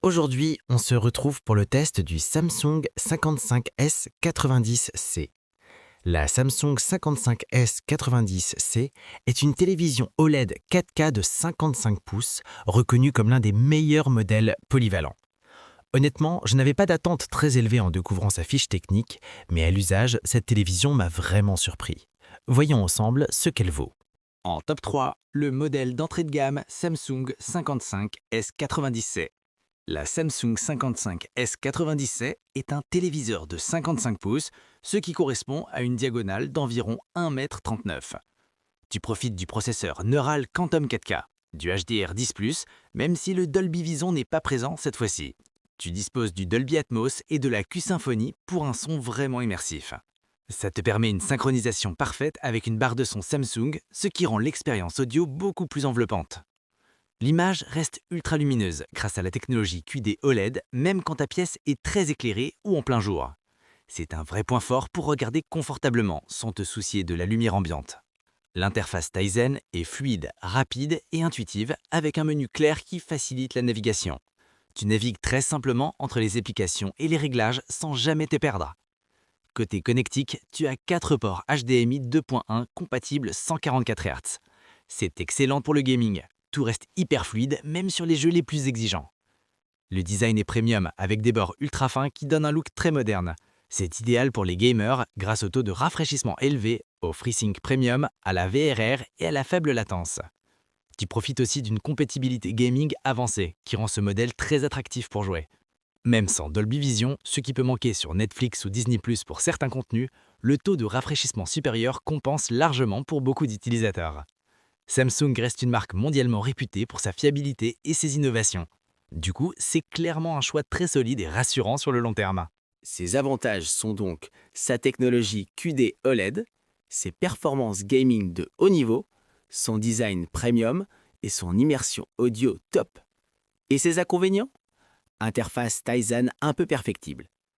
Aujourd'hui, on se retrouve pour le test du Samsung 55S 90C. La Samsung 55S 90C est une télévision OLED 4K de 55 pouces, reconnue comme l'un des meilleurs modèles polyvalents. Honnêtement, je n'avais pas d'attente très élevée en découvrant sa fiche technique, mais à l'usage, cette télévision m'a vraiment surpris. Voyons ensemble ce qu'elle vaut. En top 3, le modèle d'entrée de gamme Samsung 55S90C. La Samsung 55S90C est un téléviseur de 55 pouces, ce qui correspond à une diagonale d'environ 1,39 m. Tu profites du processeur Neural Quantum 4K, du HDR10+, même si le Dolby Vision n'est pas présent cette fois-ci. Tu disposes du Dolby Atmos et de la Q-Symphony pour un son vraiment immersif. Ça te permet une synchronisation parfaite avec une barre de son Samsung, ce qui rend l'expérience audio beaucoup plus enveloppante. L'image reste ultra lumineuse grâce à la technologie QD OLED, même quand ta pièce est très éclairée ou en plein jour. C'est un vrai point fort pour regarder confortablement sans te soucier de la lumière ambiante. L'interface Tizen est fluide, rapide et intuitive avec un menu clair qui facilite la navigation. Tu navigues très simplement entre les applications et les réglages sans jamais te perdre. Côté connectique, tu as 4 ports HDMI 2.1 compatibles 144 Hz. C'est excellent pour le gaming. Tout reste hyper fluide, même sur les jeux les plus exigeants. Le design est premium, avec des bords ultra fins qui donnent un look très moderne. C'est idéal pour les gamers grâce au taux de rafraîchissement élevé, au FreeSync Premium, à la VRR et à la faible latence. Tu profites aussi d'une compatibilité gaming avancée, qui rend ce modèle très attractif pour jouer. Même sans Dolby Vision, ce qui peut manquer sur Netflix ou Disney+ pour certains contenus, le taux de rafraîchissement supérieur compense largement pour beaucoup d'utilisateurs. Samsung reste une marque mondialement réputée pour sa fiabilité et ses innovations. Du coup, c'est clairement un choix très solide et rassurant sur le long terme. Ses avantages sont donc sa technologie QD OLED, ses performances gaming de haut niveau, son design premium et son immersion audio top. Et ses inconvénients? Interface Tizen un peu perfectible,